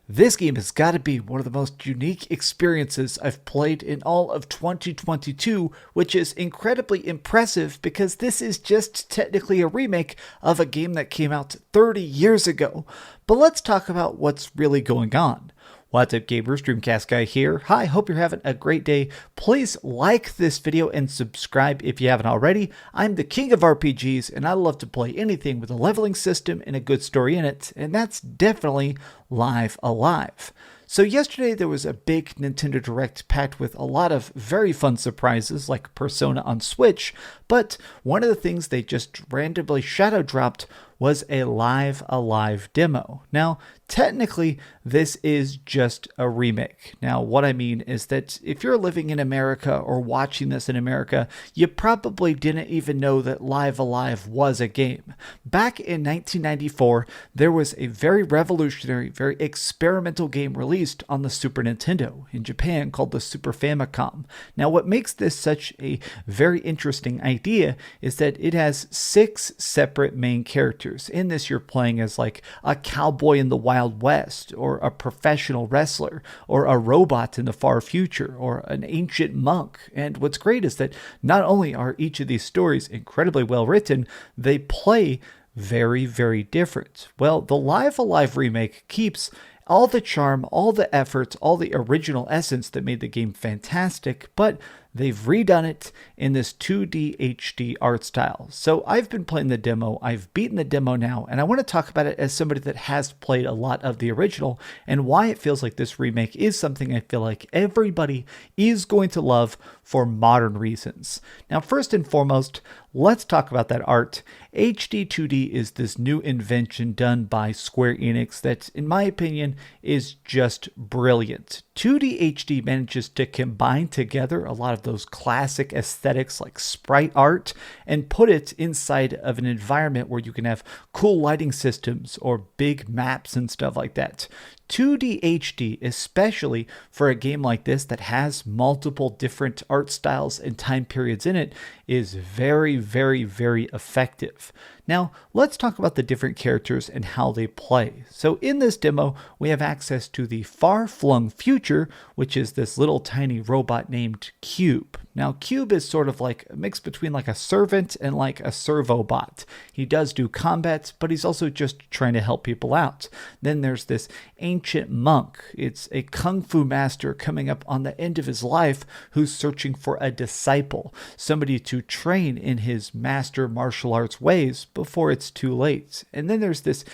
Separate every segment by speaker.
Speaker 1: This game has got to be one of the most unique experiences I've played in all of 2022, which is incredibly impressive because this is just technically a remake of a game that came out 30 years ago. But let's talk about what's really going on. What's up, gamers? DreamcastGuy here. Hi, hope you're having a great day. Please like this video and subscribe if you haven't already. I'm the king of RPGs, and I love to play anything with a leveling system and a good story in it, and that's definitely Live Alive. So yesterday there was a big Nintendo Direct packed with a lot of very fun surprises like Persona on Switch, but one of the things they just randomly shadow dropped was a Live Alive demo. Now, technically, this is just a remake. Now, what I mean is that if you're living in America or watching this in America, you probably didn't even know that Live Alive was a game. Back in 1994, there was a very revolutionary, very experimental game released on the Super Nintendo in Japan called the Super Famicom. Now, what makes this such a very interesting idea is that it has 6 separate main characters. In this, you're playing as like a cowboy in the Wild West, or a professional wrestler, or a robot in the far future, or an ancient monk. And what's great is that not only are each of these stories incredibly well written, they play very, very different. Well, the Live Alive remake keeps all the charm, all the effort, all the original essence that made the game fantastic, but they've redone it in this 2D HD art style. So I've been playing the demo, I've beaten the demo now, and I want to talk about it as somebody that has played a lot of the original and why it feels like this remake is something I feel like everybody is going to love for modern reasons. Now, first and foremost, let's talk about that art. HD 2D is this new invention done by Square Enix that, in my opinion, is just brilliant. 2D HD manages to combine together a lot of those classic aesthetics like sprite art and put it inside of an environment where you can have cool lighting systems or big maps and stuff like that. 2D HD, especially for a game like this that has multiple different art styles and time periods in it, is very, very, very effective. Now, let's talk about the different characters and how they play. So in this demo, we have access to the far-flung future, which is this little tiny robot named Cube. Now, Cube is sort of like a mix between like a servant and like a servo bot. He does do combat, but he's also just trying to help people out. Then there's this ancient monk. It's a kung fu master coming up on the end of his life who's searching for a disciple, somebody to train in his master martial arts ways before it's too late. And then there's this,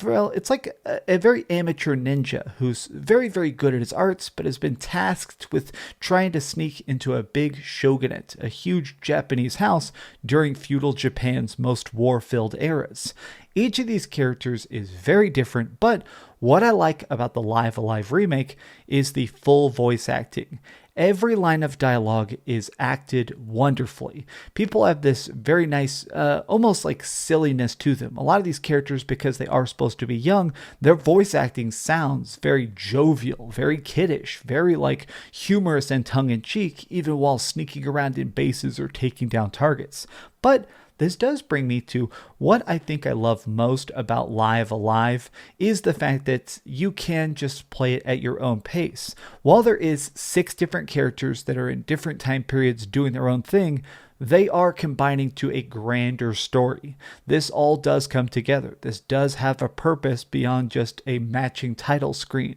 Speaker 1: well, it's like a very amateur ninja who's very, very good at his arts, but has been tasked with trying to sneak into a big shogunate, a huge Japanese house during feudal Japan's most war-filled eras. Each of these characters is very different, but what I like about the Live Alive remake is the full voice acting. Every line of dialogue is acted wonderfully. People have this very nice, almost like silliness to them. A lot of these characters, because they are supposed to be young, their voice acting sounds very jovial, very kiddish, very like humorous and tongue-in-cheek, even while sneaking around in bases or taking down targets. But this does bring me to what I think I love most about Live Alive is the fact that you can just play it at your own pace. While there is 6 different characters that are in different time periods doing their own thing, they are combining to a grander story. This all does come together. This does have a purpose beyond just a matching title screen.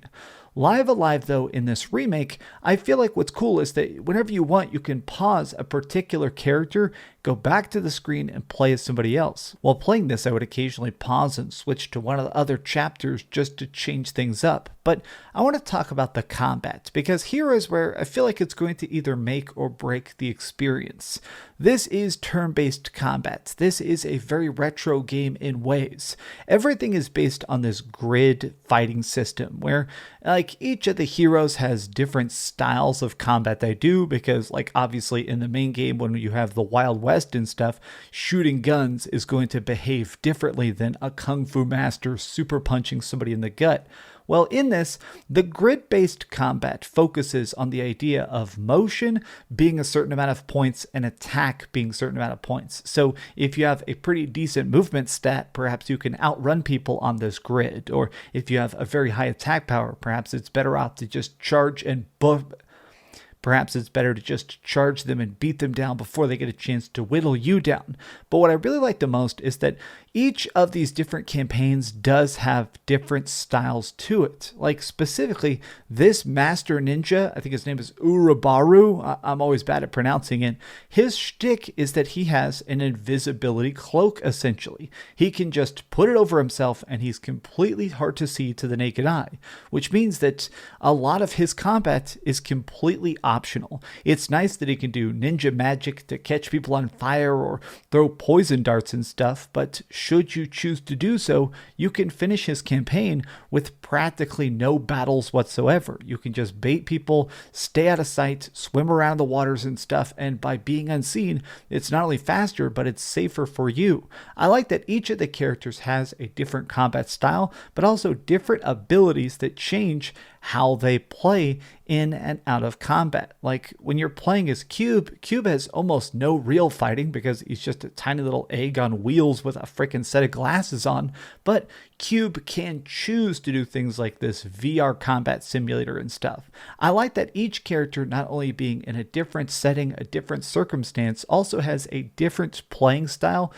Speaker 1: Live Alive, though, in this remake, I feel like what's cool is that whenever you want, you can pause a particular character, go back to the screen, and play as somebody else. While playing this, I would occasionally pause and switch to one of the other chapters just to change things up. But I want to talk about the combat, because here is where I feel like it's going to either make or break the experience. This is turn-based combat. This is a very retro game in ways. Everything is based on this grid fighting system where like each of the heroes has different styles of combat they do, because like obviously in the main game when you have the Wild West West and stuff, shooting guns is going to behave differently than a kung fu master super punching somebody in the gut. Well, in this, the grid-based combat focuses on the idea of motion being a certain amount of points and attack being a certain amount of points. So if you have a pretty decent movement stat, perhaps you can outrun people on this grid. Or if you have a very high attack power, perhaps it's better off to just charge and Perhaps it's better to just charge them and beat them down before they get a chance to whittle you down. But what I really like the most is that each of these different campaigns does have different styles to it. Like specifically, this Master Ninja, I think his name is Oboromaru, I'm always bad at pronouncing it. His shtick is that he has an invisibility cloak, essentially. He can just put it over himself and he's completely hard to see to the naked eye, which means that a lot of his combat is completely optional. It's nice that he can do ninja magic to catch people on fire or throw poison darts and stuff, but should you choose to do so, you can finish his campaign with practically no battles whatsoever. You can just bait people, stay out of sight, swim around the waters and stuff, and by being unseen, it's not only faster, but it's safer for you. I like that each of the characters has a different combat style, but also different abilities that change how they play in and out of combat. Like when you're playing as Cube has almost no real fighting because he's just a tiny little egg on wheels with a freaking set of glasses on, but Cube can choose to do things like this VR combat simulator and stuff. I like that each character, not only being in a different setting, a different circumstance, also has a different playing style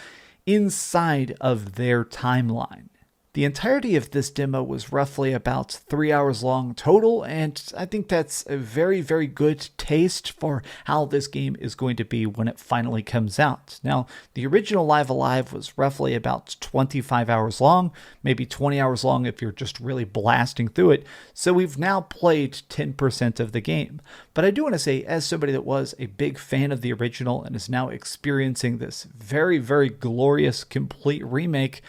Speaker 1: inside of their timeline. The entirety of this demo was roughly about 3 hours long total, and I think that's a very, very good taste for how this game is going to be when it finally comes out. Now, the original Live Alive was roughly about 25 hours long, maybe 20 hours long if you're just really blasting through it, so we've now played 10% of the game. But I do want to say, as somebody that was a big fan of the original and is now experiencing this very, very glorious, complete remake,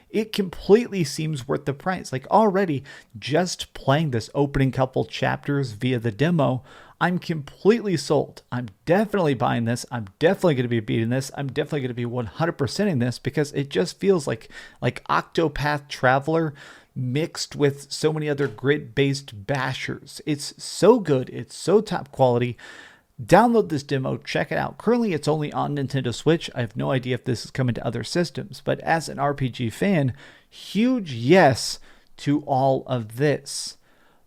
Speaker 1: it completely seems worth the price. Like already, just playing this opening couple chapters via the demo, I'm completely sold. I'm definitely buying this. I'm definitely going to be beating this. I'm definitely going to be 100%ing this because it just feels like Octopath Traveler mixed with so many other grid-based bashers. It's so good. It's so top quality. Download this demo, check it out. Currently, it's only on Nintendo Switch. I have no idea if this is coming to other systems, but as an RPG fan, huge yes to all of this.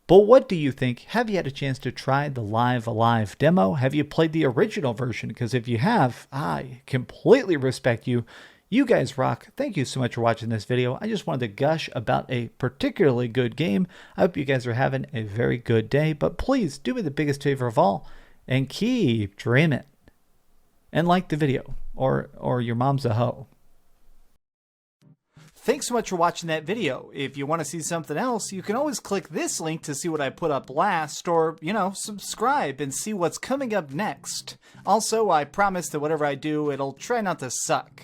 Speaker 1: But what do you think? Have you had a chance to try the Live Alive demo? Have you played the original version? Because if you have, I completely respect you. You guys rock. Thank you so much for watching this video. I just wanted to gush about a particularly good game. I hope you guys are having a very good day, but please do me the biggest favor of all and keep dreaming. And like the video, or your mom's a hoe. Thanks so much for watching that video. If you want to see something else, you can always click this link to see what I put up last, or, subscribe and see what's coming up next. Also, I promise that whatever I do, it'll try not to suck.